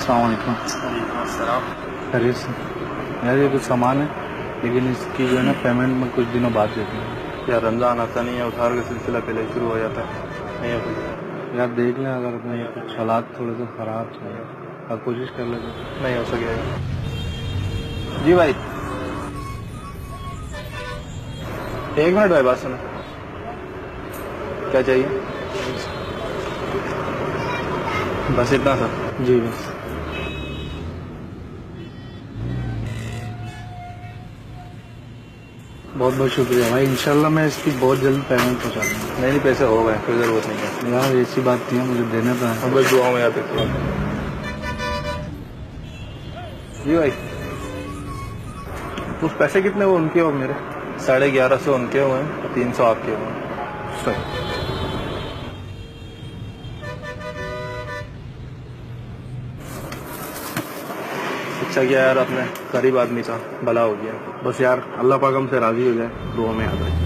अस्सलाम वालेकुम। खैरियत से यार, ये कुछ सामान है लेकिन इसकी जो है ना पेमेंट में कुछ दिनों बाद देते हैं। यार रमज़ान आता नहीं है, उधार का सिलसिला पहले शुरू हो जाता है। नहीं हो सकेगा। यार देख लें, अगर अपने कुछ हालात थोड़े से ख़राब थे आप कोशिश कर लेते। नहीं हो सकेगा। जी भाई, एक मिनट भाई, बात सुनो। क्या चाहिए? बस इतना सा। जी बस। बहुत बहुत शुक्रिया भाई, इंशाल्लाह मैं इसकी बहुत जल्द पेमेंट पहुँचा दूँगा। नहीं पैसे हो गए, कोई ज़रूरत नहीं है। यार ऐसी बात नहीं है, मुझे देने तो है। हम बस दुआ में याद रखिए। जी भाई, कुछ पैसे कितने वो उनके और मेरे? 1150 उनके हुए हैं, 300 आपके हुए हैं। सही। अच्छा किया यार, आपने गरीब आदमी था, भला हो गया। बस यार अल्लाह पाक हमसे राज़ी हो जाए, दुआ में याद रखें।